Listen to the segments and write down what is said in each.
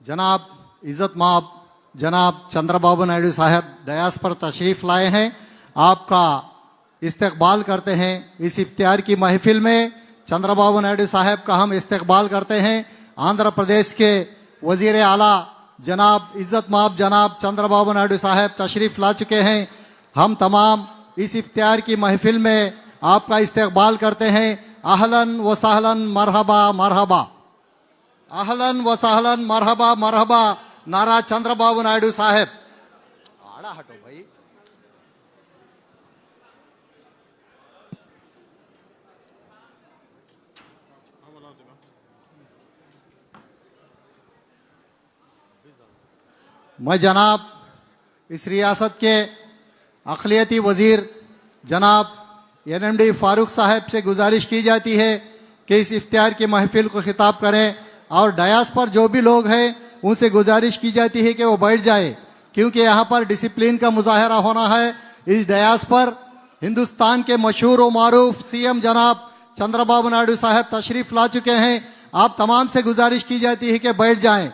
जनाब इज्जत माब जनाब चंद्रबाबू नायडू साहब दयास पर तशरीफ़ लाए हैं। आपका इस्तकबाल करते हैं। इस इफ्तियार की महफिल में चंद्रबाबू नायडू साहब का हम इस्तकबाल करते हैं। आंध्र प्रदेश के वजीर आला जनाब इज्जत माब जनाब चंद्रबाबू नायडू साहब तशरीफ़ ला चुके हैं। हम तमाम इस इफ्तियार की महफिल में आपका इस्तकबाल करते हैं। अहलन व सहलन मरहबा मरहबा, अहलन व सहलन मरहबा मरहबा। नारा चंद्रबाबू नायडू साहब। आड़ा हटो भाई। मैं जनाब इस रियासत के अक़लियती वजीर जनाब NMD फारूक साहब से गुजारिश की जाती है कि इस इफ्तियार की महफिल को खिताब करें और डयास पर जो भी लोग हैं उनसे गुजारिश की जाती है कि वो बैठ जाए, क्योंकि यहाँ पर डिसिप्लिन का मुजाहरा होना है। इस डयास पर हिंदुस्तान के मशहूर व मारूफ CM जनाब चंद्रबाबू नायडू साहब तशरीफ़ ला चुके हैं। आप तमाम से गुजारिश की जाती है कि बैठ जाएं।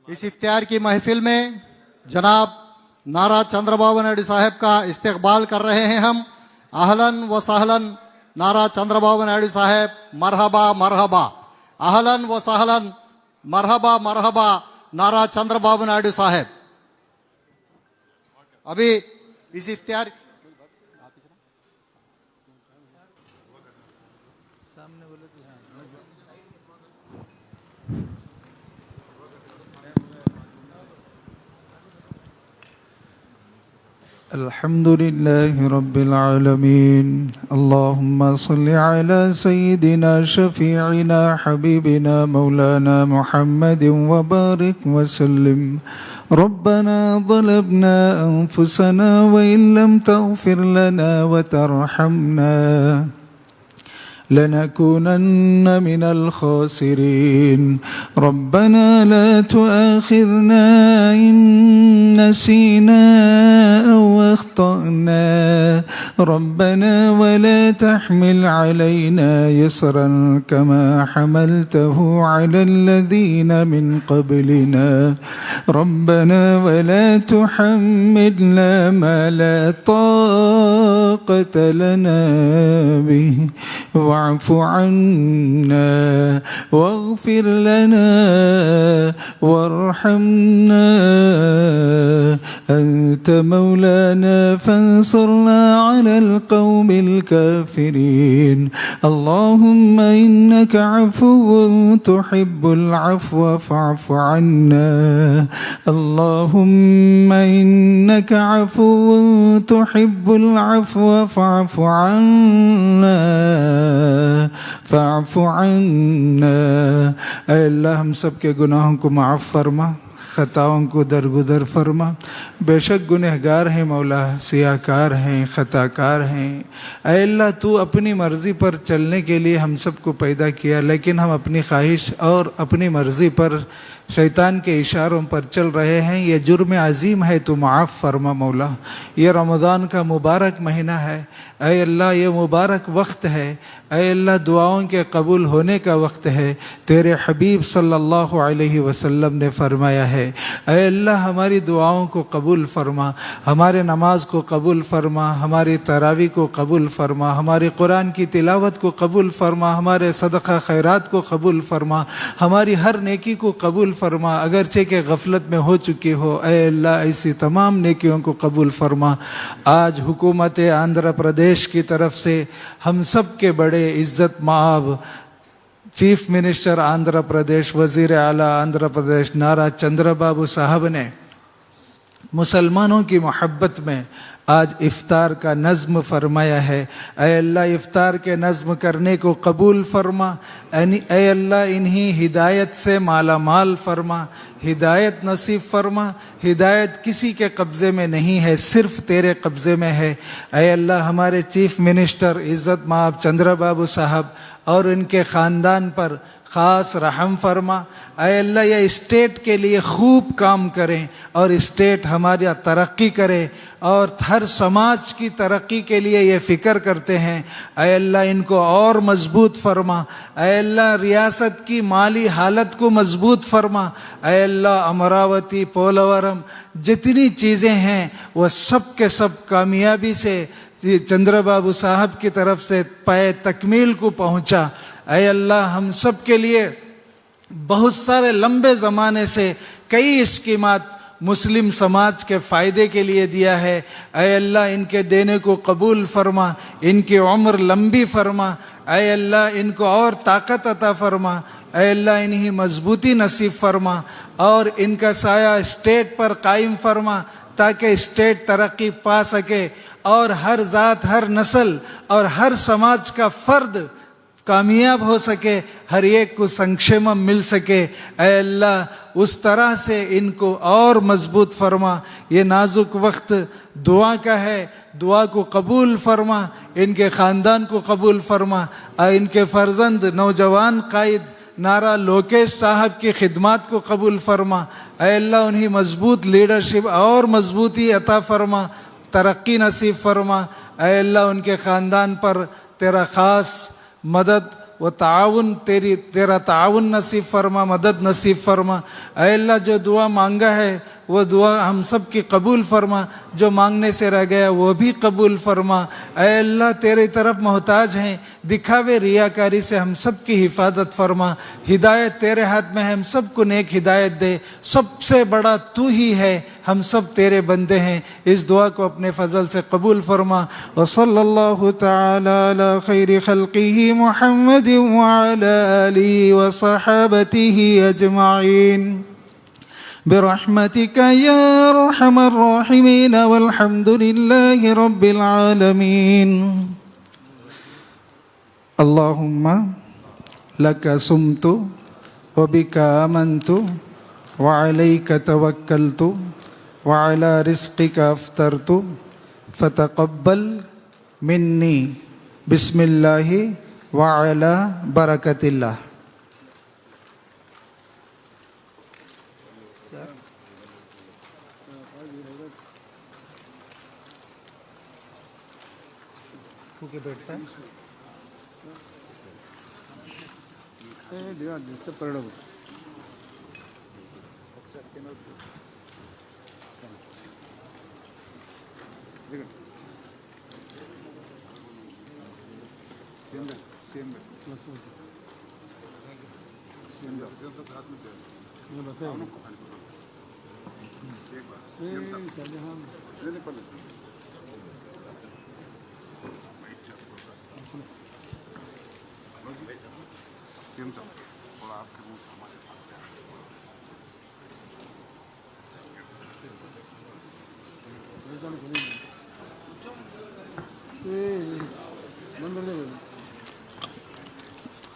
इस इफ्तियार की महफिल में जनाब नारा चंद्रबाबू नायडू साहब का इस्तकबाल कर रहे हैं हम। अहलन व सहलन नारा चंद्रबाबू नायडू साहब मरहबा मरहबा, अहलन व सहलन मरहबा मरहबा। नारा चंद्रबाबू नायडू साहब। अभी इस इफ्तियार अल्हम्दुलिल्लाह रब्बिल आलमीन। अल्लाहुम्मा सल्लि अला सय्यिदिना शफीइना हबीबिना मौलाना मुहम्मद व बारिक व सल्लिम। रब्बना ज़लमना अनफुसना व इन लम तग़फिर लना व तरहमना लनकूनन्न मिनल खासिरीन। रब्बना ला तुआखिज़ना इन नसीना औ अख़्तअना। रब्बना वला तहमिल अलैना यसरन कमा हमलतहु अलल लज़ीना मिन क़ब्लिना। रब्बना वला तुहम्मिलना मा ला ताक़त लना बिहि वाफ़ अन्ना वग़फ़िर लना वरहमना अंत मौलाना फंसुरना अलल क़ौमिल काफ़िरीन। अल्लाहुम्मा इन्नका अफ़ुव्वुन तुहिब्बुल अफ़्व फ़अफ़ु अन्ना। अल्लाहुम्मा इन्नका अफ़ुव्वुन तुहिब्बुल अफ़्व फ़अफ़ु अन्ना फ़अफ़ु अन्ना। ऐ अल्लाह हम सब के गुनाहों को माफ़ फरमा, ख़ताओं को दरगुदर फरमा। बेशक गुनहगार हैं मौला, सियाकार हैं, ख़ताकार हैं। ऐ अल्लाह तू अपनी मर्ज़ी पर चलने के लिए हम सब को पैदा किया, लेकिन हम अपनी ख्वाहिश और अपनी मर्ज़ी पर शैतान के इशारों पर चल रहे हैं। ये जुर्म अज़ीम है, तो माफ़ फरमा मौला। ये रमज़ान का मुबारक महीना है। ऐ अल्लाह ये मुबारक वक्त है। ऐ अल्लाह दुआओं के कबूल होने का वक्त है। तेरे हबीब सल्लल्लाहु अलैहि वसल्लम ने फरमाया है, ऐ अल्लाह हमारी दुआओं को कबूल फरमा, हमारे नमाज को कबूल फरमा, हमारी तरावी को कबूल फरमा, हमारी कुरान की तिलावत को कबूल फरमा, हमारे सदक़ा खैरात को कबूल फरमा, हमारी हर नेकी को कबूल फरमा, अगरचे के गफलत में हो चुकी हो। ऐ अल्लाह ऐसी तमाम नेकियों को कबूल फरमा। आज हुकूमत आंध्र प्रदेश की तरफ से हम सब के बड़े इज़्ज़त माब चीफ मिनिस्टर आंध्र प्रदेश, वज़ीर आला आंध्र प्रदेश नारा चंद्रबाबू साहब ने मुसलमानों की मोहब्बत में आज इफ्तार का नज़्म फरमाया है। ऐ अल्लाह इफ्तार के नज़्म करने को कबूल फरमा। ऐ अल्लाह इन्हीं हिदायत से माला माल फरमा, हिदायत नसीब फरमा। हिदायत किसी के कब्ज़े में नहीं है, सिर्फ तेरे कब्ज़े में है। ऐ अल्लाह हमारे चीफ मिनिस्टर इज़्ज़त माब चंद्रबाबू साहब और इनके ख़ानदान पर ख़ास रहम फरमा। ऐ अल्लाह ये स्टेट के लिए खूब काम करें और स्टेट हमारा तरक्की करे और हर समाज की तरक्की के लिए ये फ़िक्र करते हैं। ऐ अल्लाह इनको और मजबूत फरमा। ऐ अल्लाह रियासत की माली हालत को मजबूत फरमा। ऐ अल्लाह अमरावती, पोलवरम जितनी चीज़ें हैं वह सब के सब कामयाबी से चंद्रबाबू साहब की तरफ से पाए तकमील को पहुँचा। ऐ अल्लाह हम सब के लिए बहुत सारे लंबे ज़माने से कई स्कीमात मुस्लिम समाज के फ़ायदे के लिए दिया है। ऐ अल्लाह इनके देने को कबूल फरमा, इनकी उम्र लंबी फरमा। ऐ अल्लाह इनको और ताकत अता फरमा। ऐ अल्लाह इन्हीं मजबूती नसीब फरमा और इनका साया स्टेट पर कायम फरमा ताकि स्टेट तरक्की पा सके और हर ज़ात, हर नस्ल और हर समाज का फ़र्द कामयाब हो सके, हर एक को संक्षेम मिल सके। ऐ अल्लाह उस तरह से इनको और मजबूत फरमा। ये नाजुक वक्त दुआ का है, दुआ को कबूल फरमा, इनके ख़ानदान को कबूल फरमा। इनके फ़र्जंद नौजवान कायद नारा लोकेश साहब की खिदमत को कबूल फरमा। ऐ अल्लाह उन्हें मजबूत लीडरशिप और मजबूती अता फरमा, तरक्की नसीब फरमा। ऐ अल्लाह उनके ख़ानदान पर तेरा ख़ास मदद व ताउन तेरा ताउन नसीब फरमा, मदद नसीब फरमा। ऐ अल्लाह जो दुआ मांगा है वो दुआ हम सब की कबूल फरमा, जो मांगने से रह गया वो भी कबूल फरमा। ऐ अल्लाह तेरे तरफ मोहताज हैं, दिखावे रियाकारी से हम सब की हिफाजत फरमा। हिदायत तेरे हाथ में है, हम सब को नेक हिदायत दे। सबसे बड़ा तू ही है, हम सब तेरे बंदे हैं। इस दुआ को अपने फजल से कबूल फरमा। व सल्लल्लाहु तआला अला खैरि खल्क़िही मुहम्मद व अला आलिहि व सहाबतिही अजमाइन बिरहमतिका या अरहमर राहिमीन वल्हम्दुलिल्लाहि रब्बिल आलमीन। अल्लाहुम्मा लका सुमतु व बिका आमन्तु व अलैका तवक्कलतु व अला रिज़्क़िका अफ़्तरतु फ़तक़ब्बल मिन्नी बिस्मिल्लाहि व अला बरकतिल्लाह। के बैठता है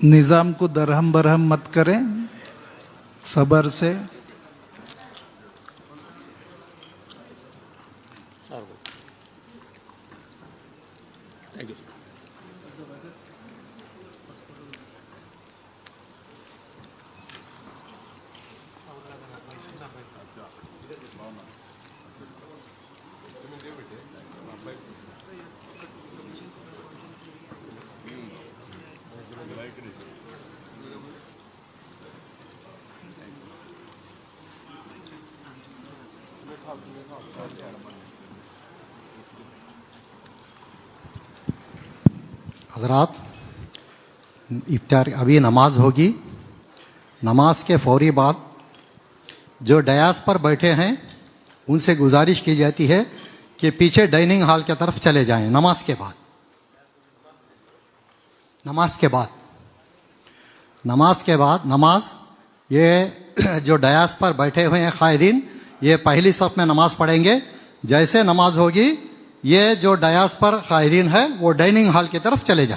निज़ाम को दरहम बरहम मत करें, सबर से। हज़रात, इफ्तार अभी नमाज होगी। नमाज के फौरी बाद जो डयास पर बैठे हैं उनसे गुजारिश की जाती है कि पीछे डाइनिंग हॉल की तरफ चले जाएं। नमाज के बाद नमाज ये जो डयास पर बैठे हुए हैं कायदीन, ये पहली सफ में नमाज पढ़ेंगे। जैसे नमाज होगी ये जो डयास पर कायदीन है वो डाइनिंग हॉल की तरफ चले जाए।